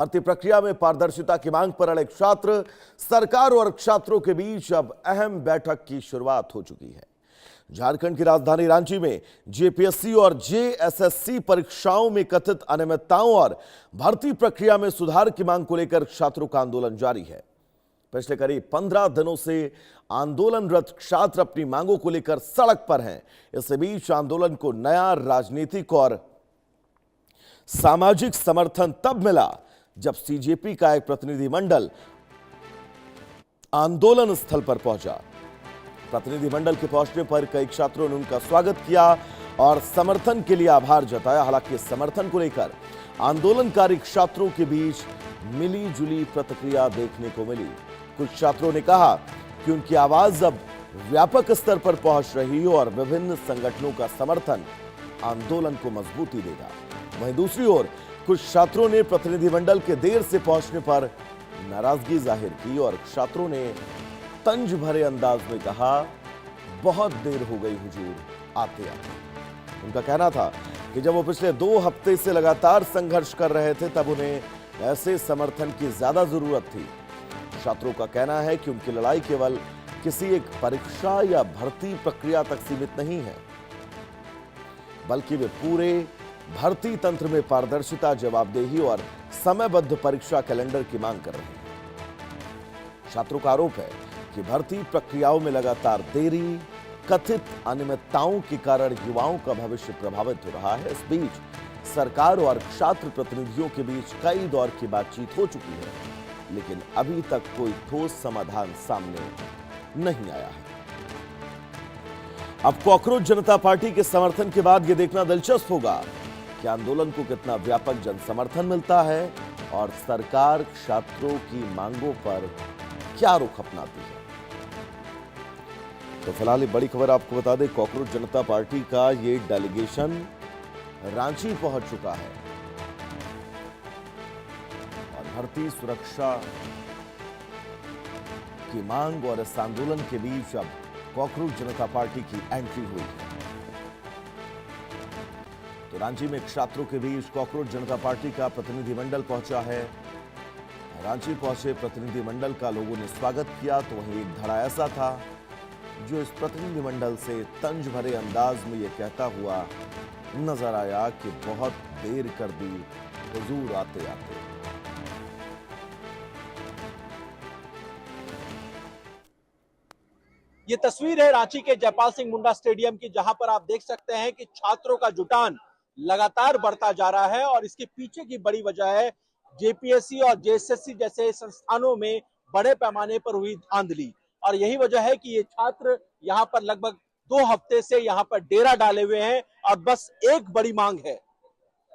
भर्ती प्रक्रिया में पारदर्शिता की मांग पर अड़े छात्र, सरकार और छात्रों के बीच अब अहम बैठक की शुरुआत हो चुकी है। झारखंड की राजधानी रांची में जेपीएससी और जेएसएससी परीक्षाओं में कथित अनियमितताओं और भर्ती प्रक्रिया में सुधार की मांग को लेकर छात्रों का आंदोलन जारी है। पिछले करीब 15 दिनों से आंदोलनरत छात्र अपनी मांगों को लेकर सड़क पर हैं। इस बीच आंदोलन को नया राजनीतिक और सामाजिक समर्थन तब मिला जब सीजेपी का एक प्रतिनिधिमंडल आंदोलन स्थल पर पहुंचा। प्रतिनिधिमंडल के पहुंचने पर कई छात्रों ने उनका स्वागत किया और समर्थन के लिए आभार जताया। हालांकि समर्थन को लेकर आंदोलनकारी छात्रों के बीच मिली जुली प्रतिक्रिया देखने को मिली। कुछ छात्रों ने कहा कि उनकी आवाज अब व्यापक स्तर पर पहुंच रही है और विभिन्न संगठनों का समर्थन आंदोलन को मजबूती देगा। वहीं दूसरी ओर कुछ छात्रों ने प्रतिनिधिमंडल के देर से पहुंचने पर नाराजगी जाहिर की और छात्रों ने तंज भरे अंदाज में कहा, बहुत देर हो गई हुजूर, आते आते। उनका कहना था कि जब वो पिछले 2 हफ्ते से लगातार संघर्ष कर रहे थे तब उन्हें ऐसे समर्थन की ज्यादा जरूरत थी। छात्रों का कहना है कि उनकी लड़ाई केवल किसी एक परीक्षा या भर्ती प्रक्रिया तक सीमित नहीं है, बल्कि वे पूरे भर्ती तंत्र में पारदर्शिता, जवाबदेही और समयबद्ध परीक्षा कैलेंडर की मांग कर रहे हैं। छात्रों का आरोप है कि भर्ती प्रक्रियाओं में लगातार देरी, कथित अनियमितताओं के कारण युवाओं का भविष्य प्रभावित हो रहा है। इस बीच सरकार और छात्र प्रतिनिधियों के बीच कई दौर की बातचीत हो चुकी है, लेकिन अभी तक कोई ठोस समाधान सामने नहीं आया है। अब कॉकरोच जनता पार्टी के समर्थन के बाद यह देखना दिलचस्प होगा कि आंदोलन को कितना व्यापक जन समर्थन मिलता है और सरकार छात्रों की मांगों पर क्या रुख अपनाती है। तो फिलहाल बड़ी खबर आपको बता दें, कॉकरोच जनता पार्टी का ये डेलीगेशन रांची पहुंच चुका है और भर्ती सुरक्षा की मांग और इस आंदोलन के बीच अब कॉकरोच जनता पार्टी की एंट्री हुई है। तो रांची में छात्रों के बीच कॉकरोच जनता पार्टी का प्रतिनिधिमंडल पहुंचा है। रांची पहुंचे प्रतिनिधिमंडल का लोगों ने स्वागत किया, तो वहीं एक धड़ा ऐसा था जो इस प्रतिनिधिमंडल से तंज भरे अंदाज में यह कहता हुआ नजर आया कि बहुत देर कर दी हुजूर, आते आते। ये तस्वीर है रांची के जयपाल सिंह मुंडा स्टेडियम की, जहां पर आप देख सकते हैं कि छात्रों का जुटान लगातार बढ़ता जा रहा है और इसके पीछे की बड़ी वजह है जेपीएससी और जेएसएससी जैसे संस्थानों में बड़े पैमाने पर हुई धांधली। और यही वजह है कि ये छात्र यहाँ पर लगभग 2 हफ्ते से यहाँ पर डेरा डाले हुए हैं और बस एक बड़ी मांग है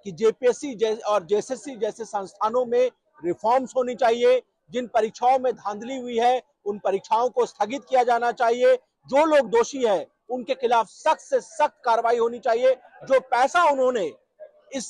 कि जेपीएससी और जेएसएससी जैसे संस्थानों में रिफॉर्म्स होनी चाहिए। जिन परीक्षाओं में धांधली हुई है उन परीक्षाओं को स्थगित किया जाना चाहिए। जो लोग दोषी है उनके खिलाफ सख्त से सख्त कार्रवाई होनी चाहिए। जो पैसा उन्होंने इस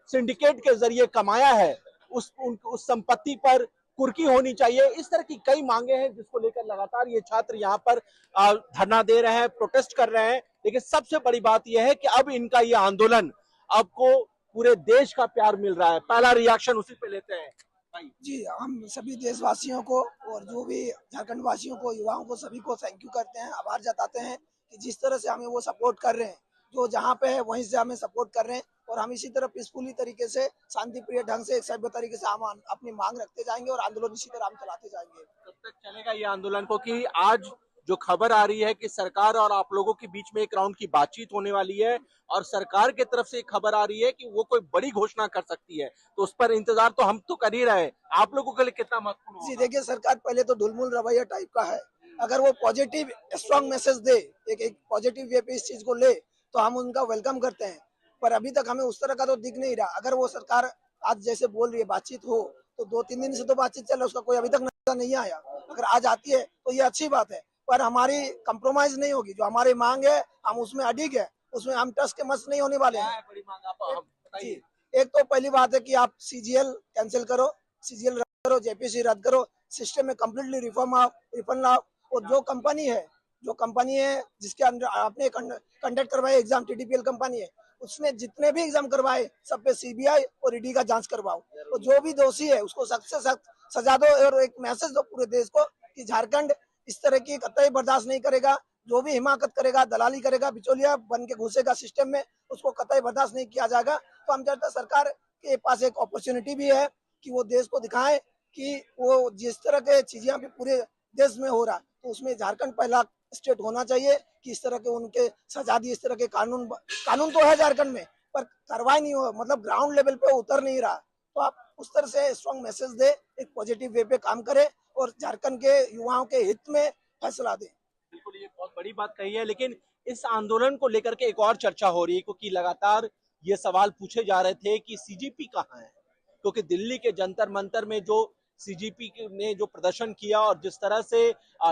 सिंडिकेट के जरिए कमाया है उस संपत्ति पर कुर्की होनी चाहिए। इस तरह की कई मांगे हैं जिसको लेकर लगातार ये छात्र यहाँ पर धरना दे रहे हैं, प्रोटेस्ट कर रहे हैं। लेकिन सबसे बड़ी बात यह है कि अब इनका ये आंदोलन आपको पूरे देश का प्यार मिल रहा है। पहला रिएक्शन उसी पे लेते हैं। जी, हम सभी देशवासियों को और जो भी झारखंड वासियों को, युवाओं को, सभी को थैंक यू करते हैं, आभार जताते हैं कि जिस तरह से हमें वो सपोर्ट कर रहे हैं। जो जहाँ पे है वहीं से हमें सपोर्ट कर रहे हैं और हम इसी तरह पीसफुली तरीके से, शांतिप्रिय ढंग से, एक सभ्य तरीके से हम अपनी मांग रखते जाएंगे और आंदोलन इसी तरह हम चलाते जाएंगे। कब तक चलेगा ये आंदोलन? को कि आज जो खबर आ रही है कि सरकार और आप लोगों के बीच में एक राउंड की बातचीत होने वाली है और सरकार की तरफ से खबर आ रही है कि वो कोई बड़ी घोषणा कर सकती है, तो उस पर इंतजार तो हम तो कर ही रहे हैं। आप लोगों के लिए कितना महत्वपूर्ण? जी देखिए, सरकार पहले तो ढुलमुल रवैया टाइप का है। अगर वो पॉजिटिव स्ट्रॉन्ग मैसेज दे, एक पॉजिटिव वे पे इस चीज को ले, तो हम उनका वेलकम करते हैं। पर अभी तक हमें उस तरह का तो दिख नहीं रहा। अगर वो सरकार आज जैसे बोल रही है बातचीत हो, तो 2-3 दिन से तो बातचीत चल रहा है, उसका कोई अभी तक नतीजा नहीं आया। अगर आज आती है तो ये अच्छी बात है, पर हमारी कंप्रोमाइज नहीं होगी। जो हमारी मांग है हम उसमें अडिग है, उसमें हम टस के मस नहीं होने वाले हैं। बड़ी मांग आप बताइए। एक तो पहली बात है कि आप सीजीएल कैंसिल करो, सीजीएल रद्द करो, जेपीएससी रद्द करो, सिस्टम में कम्प्लीटली रिफॉर्म लाओ। और जो कंपनी है जिसके अंदर आपने कंडक्ट करवाया एग्जाम, टीडीपीएल कंपनी है, उसने जितने भी एग्जाम करवाए सब पे सीबीआई और ईडी का जांच करवाओ, तो जो भी दोषी है उसको सख्त से सख्त सजा दो और एक मैसेज दो पूरे देश को कि झारखंड इस तरह की कतई बर्दाश्त नहीं करेगा। जो भी हिमाकत करेगा, दलाली करेगा, बिचौलिया बन के घुसेगा सिस्टम में, उसको कतई बर्दाश्त नहीं किया जाएगा। तो हम चाहते हैं सरकार के पास एक अपॉर्चुनिटी भी है कि वो देश को दिखाएं कि वो जिस तरह के चीजें अभी पूरे देश में हो रहा, तो उसमें झारखंड पहला स्टेट होना चाहिए कि इस तरह के उनके सजा दी, इस तरह के कानून तो है झारखंड में, पर कार्रवाई नहीं हो, मतलब ग्राउंड लेवल पे उतर नहीं रहा। तो आप उस तरह से स्ट्रॉन्ग मैसेज दे, एक पॉजिटिव वे पे काम करे और झारखंड के युवाओं के हित में फैसला दे। बिल्कुल, ये बहुत बड़ी बात कही है, लेकिन इस आंदोलन को लेकर के एक और चर्चा हो रही है, क्योंकि लगातार ये सवाल पूछे जा रहे थे कि सीजीपी कहाँ है, क्योंकि दिल्ली के जंतर मंतर में जो सीजीपी ने जो प्रदर्शन किया और जिस तरह से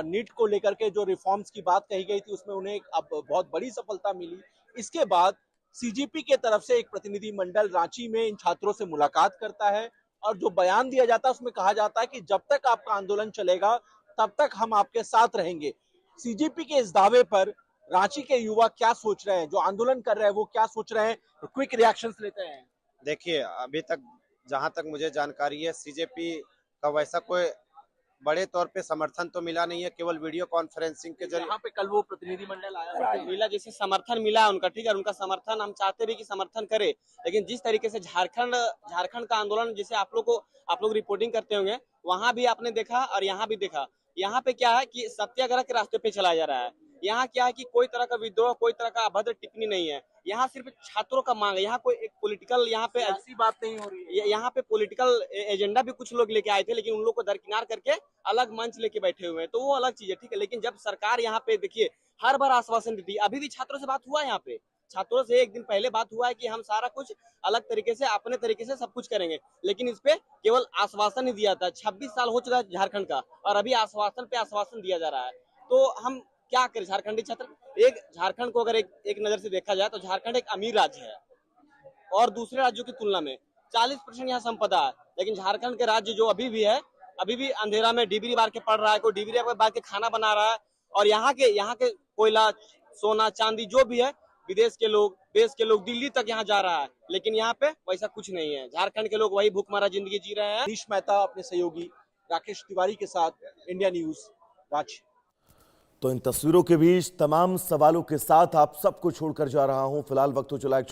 नीट को लेकर के जो रिफॉर्म्स की बात कही गई थी, उसमें उन्हें अब बहुत बड़ी सफलता मिली। इसके बाद सीजीपी के तरफ से एक प्रतिनिधि मंडल रांची में इन छात्रों से मुलाकात करता है और जो बयान दिया जाता है उसमें कहा जाता है कि जब तक आपका आंदोलन चलेगा तब तक हम आपके साथ रहेंगे। सीजीपी के इस दावे पर रांची के युवा क्या सोच रहे हैं, जो आंदोलन कर रहे हैं वो क्या सोच रहे हैं, क्विक रिएक्शंस लेते हैं। देखिए, अभी तक जहां तक मुझे जानकारी है, सीजेपी का वैसा कोई बड़े तौर पे समर्थन तो मिला नहीं है, केवल वीडियो कॉन्फ्रेंसिंग के जरिए। यहाँ पे कल वो प्रतिनिधि मंडल आया मिला, जैसे समर्थन मिला उनका, ठीक है, उनका समर्थन हम चाहते भी कि समर्थन करे, लेकिन जिस तरीके से झारखंड का आंदोलन, जैसे आप लोग रिपोर्टिंग करते होंगे, वहां भी आपने देखा और यहाँ भी देखा। यहाँ पे क्या है कि सत्याग्रह के रास्ते पे चलाया जा रहा है। यहाँ क्या है कि कोई तरह का विद्रोह, कोई तरह का अभद्र टिप्पणी नहीं है। यहाँ सिर्फ छात्रों का मांग है। यहाँ कोई एक पॉलिटिकल, यहाँ पे ऐसी बात नहीं हो रही है। यहाँ पे पॉलिटिकल एजेंडा भी कुछ लोग लेके आए थे, लेकिन उन लोग को दरकिनार करके अलग मंच लेके बैठे हुए हैं, तो वो अलग चीज है, ठीक है। लेकिन जब सरकार यहाँ पे, देखिए, हर बार आश्वासन देती है। अभी भी छात्रों से बात हुआ है, यहाँ पे छात्रों से एक दिन पहले बात हुआ है कि हम सारा कुछ अलग तरीके से, अपने तरीके से सब कुछ करेंगे, लेकिन इस पे केवल आश्वासन ही दिया था। 26 साल हो चुका है झारखंड का और अभी आश्वासन पे आश्वासन दिया जा रहा है। तो हम क्या करें झारखंडी छात्र। एक झारखंड को अगर एक नजर से देखा जाए तो झारखंड एक अमीर राज्य है और दूसरे राज्यों की तुलना में 40% यहाँ संपदा है, लेकिन झारखंड के राज्य जो अभी भी है, अभी भी अंधेरा में डिबरी बार के पड़ रहा है, कोई डिबरी बार के खाना बना रहा है। और यहाँ के कोयला, सोना, चांदी जो भी है, विदेश के लोग, देश के लोग दिल्ली तक यहाँ जा रहा है, लेकिन यहाँ पे वैसा कुछ नहीं है। झारखंड के लोग वही भूखमरा जिंदगी जी रहे हैं। मनीष मेहता अपने सहयोगी राकेश तिवारी के साथ, इंडिया न्यूज, रांची। तो इन तस्वीरों के बीच तमाम सवालों के साथ आप सबको छोड़कर जा रहा हूं। फिलहाल वक्त हो चला है